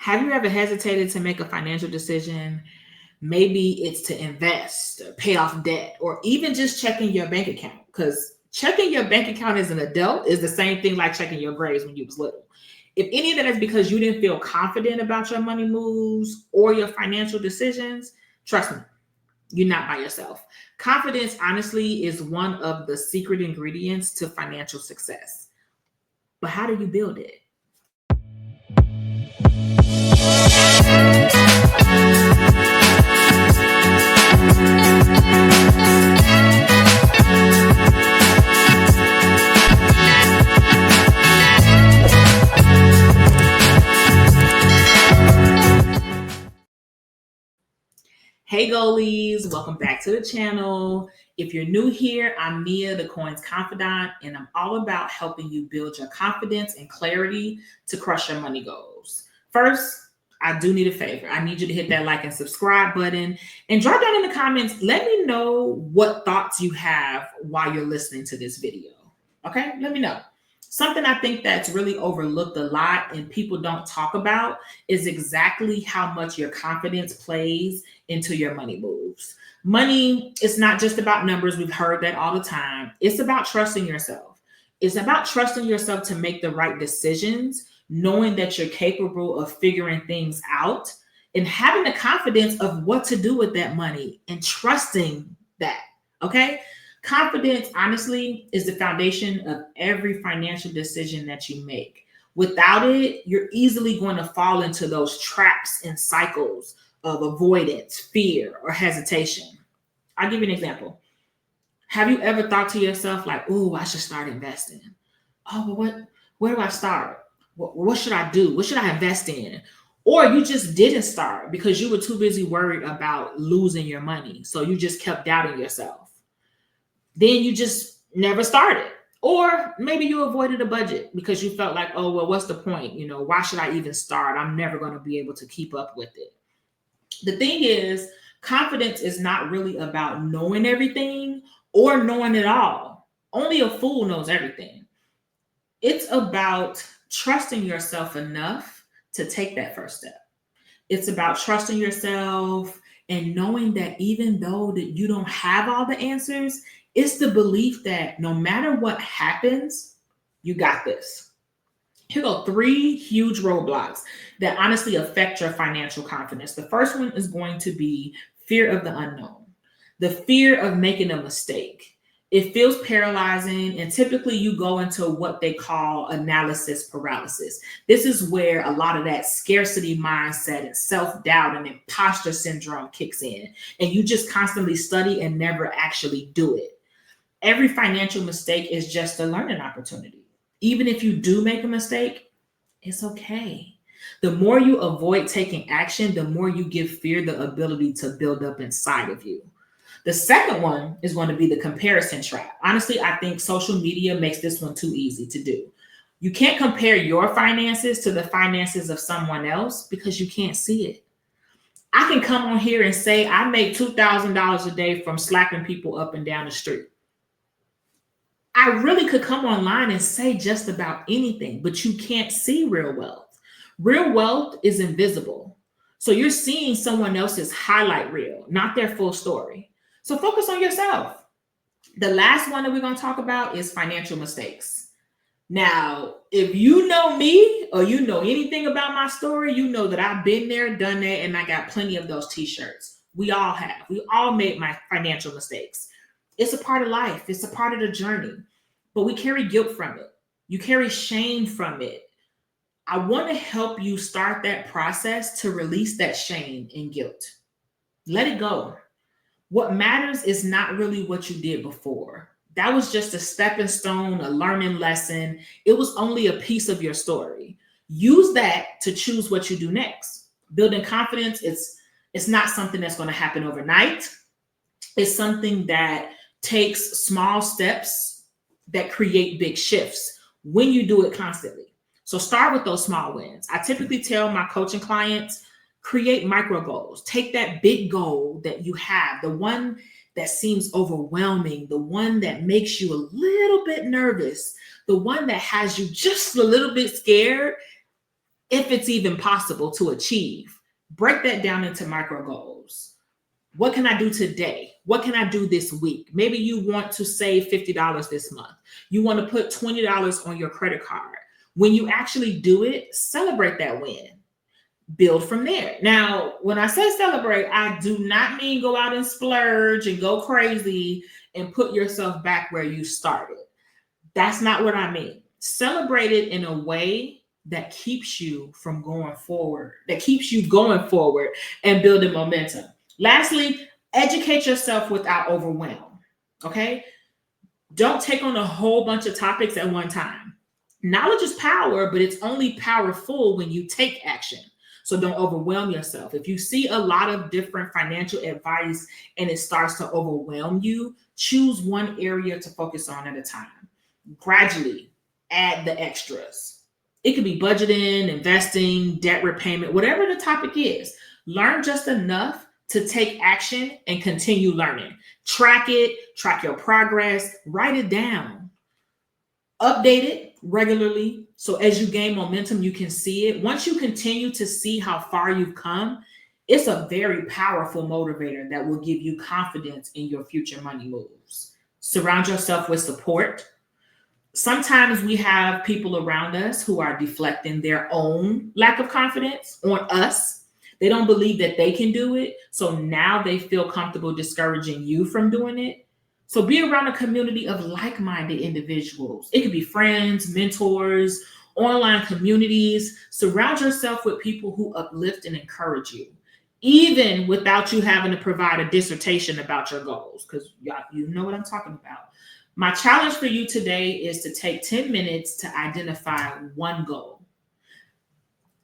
Have you ever hesitated to make a financial decision? Maybe it's to invest, or pay off debt, or even just checking your bank account. Because checking your bank account as an adult is the same thing like checking your grades when you was little. If any of that is because you didn't feel confident about your money moves or your financial decisions, trust me, you're not by yourself. Confidence, honestly, is one of the secret ingredients to financial success. But how do you build it? Hey goalies, welcome back to the channel. If you're new here, I'm Nia, the Coin's Confidant, and I'm all about helping you build your confidence and clarity to crush your money goals. First, I do need a favor. I need you to hit that like and subscribe button and drop down in the comments. Let me know what thoughts you have while you're listening to this video. Okay, let me know. Something I think that's really overlooked a lot and people don't talk about is exactly how much your confidence plays into your money moves. Money is not just about numbers. We've heard that all the time. It's about trusting yourself. It's about trusting yourself to make the right decisions, knowing that you're capable of figuring things out and having the confidence of what to do with that money and trusting that. Okay. Confidence, honestly, is the foundation of every financial decision that you make. Without it, you're easily going to fall into those traps and cycles of avoidance, fear, or hesitation. I'll give you an example. Have you ever thought to yourself like, "Oh, I should start investing. Oh, well, where do I start? What should I do? What should I invest in?" Or you just didn't start because you were too busy worried about losing your money. So you just kept doubting yourself. Then you just never started. Or maybe you avoided a budget because you felt like, oh, well, what's the point? Why should I even start? I'm never going to be able to keep up with it. The thing is, confidence is not really about knowing everything or knowing it all. Only a fool knows everything. It's about trusting yourself enough to take that first step. It's about trusting yourself and knowing that even though that you don't have all the answers, it's the belief that no matter what happens, you got this. Here go 3 huge roadblocks that honestly affect your financial confidence. The first one is going to be fear of the unknown, the fear of making a mistake. It feels paralyzing, and typically you go into what they call analysis paralysis. This is where a lot of that scarcity mindset and self-doubt and imposter syndrome kicks in, and you just constantly study and never actually do it. Every financial mistake is just a learning opportunity. Even if you do make a mistake, it's okay. The more you avoid taking action, the more you give fear the ability to build up inside of you. The second one is going to be the comparison trap. Honestly, I think social media makes this one too easy to do. You can't compare your finances to the finances of someone else because you can't see it. I can come on here and say I make $2,000 a day from slapping people up and down the street. I really could come online and say just about anything, but you can't see real wealth. Real wealth is invisible. So you're seeing someone else's highlight reel, not their full story. So focus on yourself. The last one that we're going to talk about is financial mistakes. Now, if you know me or you know anything about my story, you know that I've been there, done that, and I got plenty of those t-shirts. We all have. We all made my financial mistakes. It's a part of life. It's a part of the journey. But we carry guilt from it. You carry shame from it. I want to help you start that process to release that shame and guilt. Let it go. What matters is not really what you did before. That was just a stepping stone, a learning lesson. It was only a piece of your story. Use that to choose what you do next. Building confidence, it's not something that's going to happen overnight. It's something that takes small steps that create big shifts when you do it constantly. So start with those small wins. I typically tell my coaching clients, create micro goals. Take that big goal that you have, the one that seems overwhelming, the one that makes you a little bit nervous, the one that has you just a little bit scared. if it's even possible to achieve. Break that down into micro goals. What can I do today? What can I do this week? Maybe you want to save $50 this month. You want to put $20 on your credit card. When you actually do it, celebrate that win. Build from there. Now, when I say celebrate, I do not mean go out and splurge and go crazy and put yourself back where you started. That's not what I mean. Celebrate it in a way that keeps you from going forward, that keeps you going forward and building momentum. Lastly, educate yourself without overwhelm. Okay? Don't take on a whole bunch of topics at one time. Knowledge is power, but it's only powerful when you take action. So don't overwhelm yourself. If you see a lot of different financial advice and it starts to overwhelm you, choose one area to focus on at a time. Gradually add the extras. It could be budgeting, investing, debt repayment, whatever the topic is. Learn just enough to take action and continue learning. Track it, track your progress, write it down. Update it regularly so as you gain momentum, you can see it. Once you continue to see how far you've come, it's a very powerful motivator that will give you confidence in your future money moves. Surround yourself with support. Sometimes we have people around us who are deflecting their own lack of confidence on us. They don't believe that they can do it. So now they feel comfortable discouraging you from doing it. So be around a community of like-minded individuals. It could be friends, mentors, online communities. Surround yourself with people who uplift and encourage you, even without you having to provide a dissertation about your goals, because you know what I'm talking about. My challenge for you today is to take 10 minutes to identify one goal.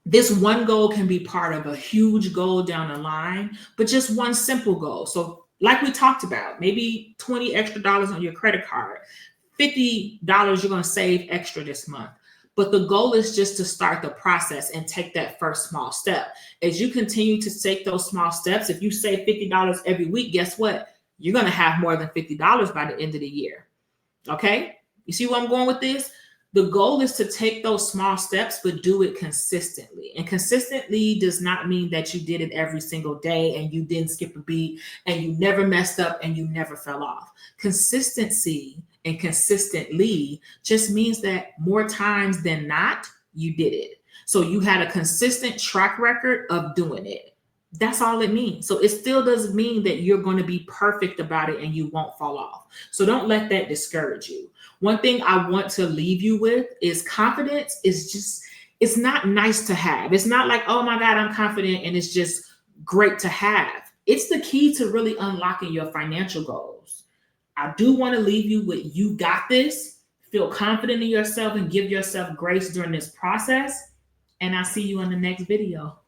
This one goal can be part of a huge goal down the line, but just one simple goal. So like we talked about, maybe $20 extra on your credit card, $50 you're going to save extra this month. But the goal is just to start the process and take that first small step. As you continue to take those small steps, if you save $50 every week, guess what? You're going to have more than $50 by the end of the year. Okay? You see where I'm going with this? The goal is to take those small steps, but do it consistently. And consistently does not mean that you did it every single day and you didn't skip a beat and you never messed up and you never fell off. Consistency and consistently just means that more times than not, you did it. So you had a consistent track record of doing it. That's all it means. So it still doesn't mean that you're going to be perfect about it and you won't fall off. So don't let that discourage you. One thing I want to leave you with is confidence is just, it's not nice to have. It's not like, oh my God, I'm confident and it's just great to have. It's the key to really unlocking your financial goals. I do want to leave you with, you got this. Feel confident in yourself and give yourself grace during this process. And I'll see you in the next video.